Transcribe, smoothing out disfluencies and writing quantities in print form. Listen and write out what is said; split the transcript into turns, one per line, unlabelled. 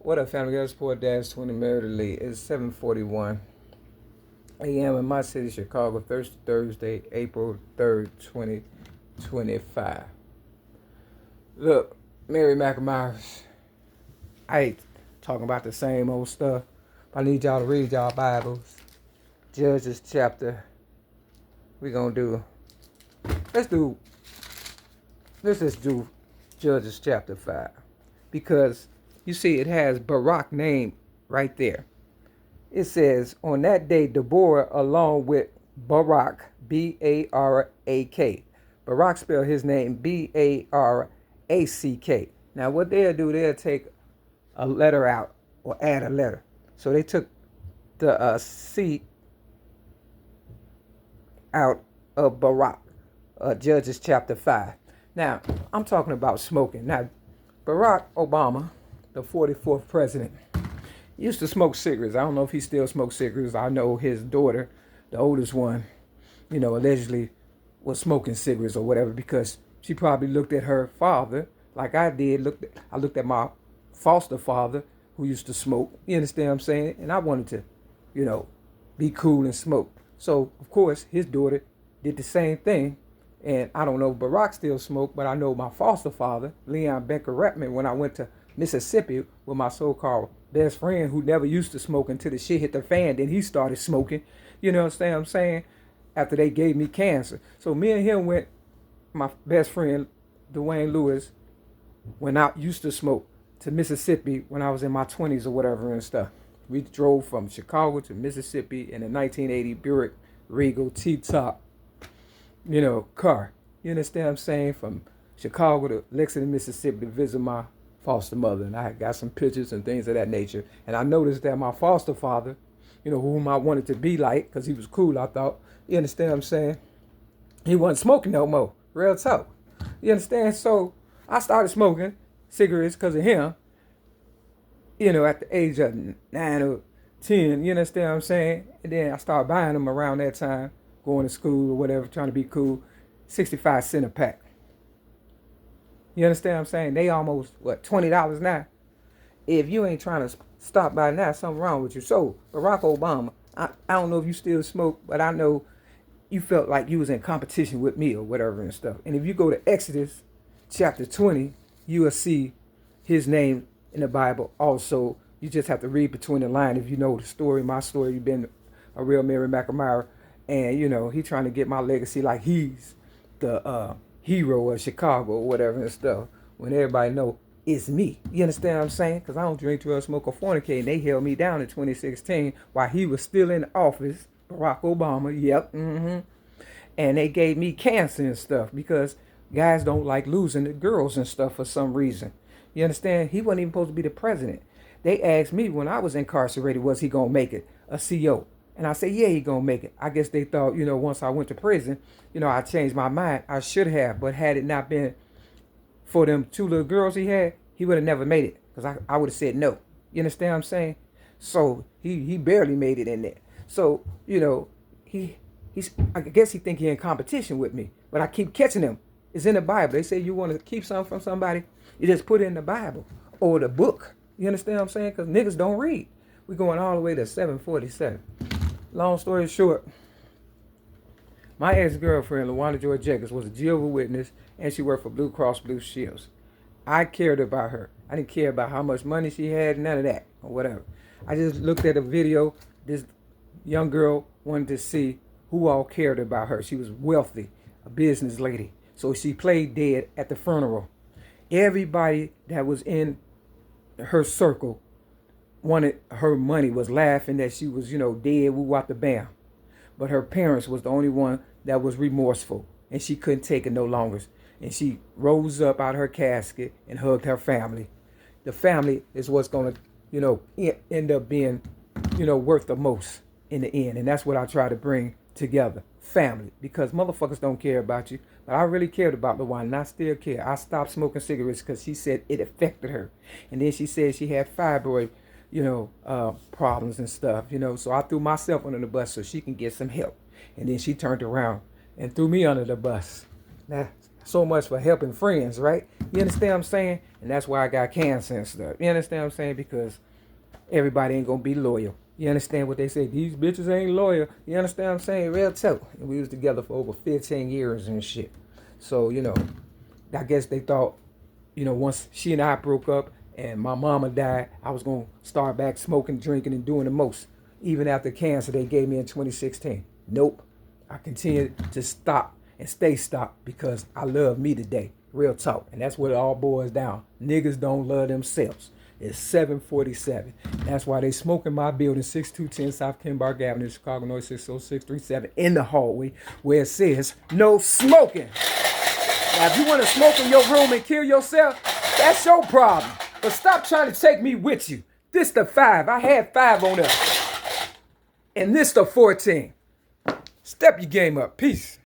What up, family? Guys, Port Dash 20 Lee. It's 7:41 a.m. in my city, Chicago, Thursday, April 3rd, 2025. Look, Mary McNamara, I ain't talking about the same old stuff. I need y'all to read y'all Bibles. Judges chapter. Let's just do Judges chapter 5. Because you see, it has Barak name right there. It says, on that day, Deborah, along with Barak, B-A-R-A-K. Barak spelled his name B-A-R-A-C-K. Now, what they'll do, they'll take a letter out or add a letter. So they took the C out of Barak, Judges chapter 5. Now, I'm talking about smoking. Now, Barack Obama, the 44th president, used to smoke cigarettes. I don't know if he still smokes cigarettes. I know his daughter, the oldest one, allegedly was smoking cigarettes or whatever because she probably looked at her father like I did. I looked at my foster father who used to smoke. You understand what I'm saying? And I wanted to, be cool and smoke. So, of course, his daughter did the same thing. And I don't know if Barack still smoked, but I know my foster father, Leon Becker Repman, when I went to Mississippi with my so-called best friend who never used to smoke until the shit hit the fan, then he started smoking. You know what I'm saying? After they gave me cancer. So me and him went, my best friend, Dwayne Lewis, when I used to smoke, to Mississippi when I was in my 20s or whatever and stuff. We drove from Chicago to Mississippi in a 1980 Buick Regal T-top, car. You understand what I'm saying? From Chicago to Lexington, Mississippi to visit my foster mother. And I had got some pictures and things of that nature. And I noticed that my foster father, whom I wanted to be like, because he was cool, I thought. You understand what I'm saying? He wasn't smoking no more. Real talk. You understand? So I started smoking cigarettes because of him. At the age of 9 or 10. You understand what I'm saying? And then I started buying them around that time. Going to school or whatever, trying to be cool, 65 cents a pack. You understand what I'm saying? They almost, $20 now? If you ain't trying to stop by now, something wrong with you. So, Barack Obama, I don't know if you still smoke, but I know you felt like you was in competition with me or whatever and stuff. And if you go to Exodus chapter 20, you will see his name in the Bible. Also, you just have to read between the lines if you know the story, my story. You've been a real Mary McNamara. And, he trying to get my legacy like he's the hero of Chicago or whatever and stuff. When everybody know it's me. You understand what I'm saying? Because I don't drink, drugs, smoke, or fornicate. And they held me down in 2016 while he was still in office. Barack Obama. Yep. And they gave me cancer and stuff because guys don't like losing the girls and stuff for some reason. You understand? He wasn't even supposed to be the president. They asked me when I was incarcerated, was he going to make it a CO? And I said, yeah, he gonna make it. I guess they thought, once I went to prison, I changed my mind. I should have, but had it not been for them 2 little girls he had, he would have never made it. Because I would have said no. You understand what I'm saying? So he barely made it in there. So, I guess he think he in competition with me. But I keep catching him. It's in the Bible. They say you want to keep something from somebody, you just put it in the Bible or the book. You understand what I'm saying? Because niggas don't read. We're going all the way to 747. Long story short, my ex-girlfriend, LaWanda Joy Jacobs, was a Jehovah's Witness, and she worked for Blue Cross Blue Shields. I cared about her. I didn't care about how much money she had, none of that, or whatever. I just looked at a video. This young girl wanted to see who all cared about her. She was wealthy, a business lady. So she played dead at the funeral. Everybody that was in her circle wanted her money, was laughing that she was, dead, woo out the bam. But her parents was the only one that was remorseful. And she couldn't take it no longer. And she rose up out of her casket and hugged her family. The family is what's going to, end up being, worth the most in the end. And that's what I try to bring together. Family. Because motherfuckers don't care about you. But I really cared about the one, and I still care. I stopped smoking cigarettes because she said it affected her. And then she said she had fibroid problems and stuff, so I threw myself under the bus so she can get some help. And then she turned around and threw me under the bus. Now, so much for helping friends, right? You understand what I'm saying? And that's why I got cancer and stuff. You understand what I'm saying? Because everybody ain't gonna be loyal. You understand what they say? These bitches ain't loyal. You understand what I'm saying? Real talk. And we was together for over 15 years and shit. So, I guess they thought, once she and I broke up and my mama died, I was gonna start back smoking, drinking, and doing the most. Even after cancer they gave me in 2016. Nope. I continued to stop and stay stopped because I love me today. Real talk. And that's what it all boils down. Niggas don't love themselves. It's 747. That's why they smoke in my building, 6210 South Kenbark Avenue, Chicago, North 60637, in the hallway where it says no smoking. Now, if you want to smoke in your room and kill yourself, that's your problem. But stop trying to take me with you. This the 5. I had 5 on there. And this the 14. Step your game up. Peace.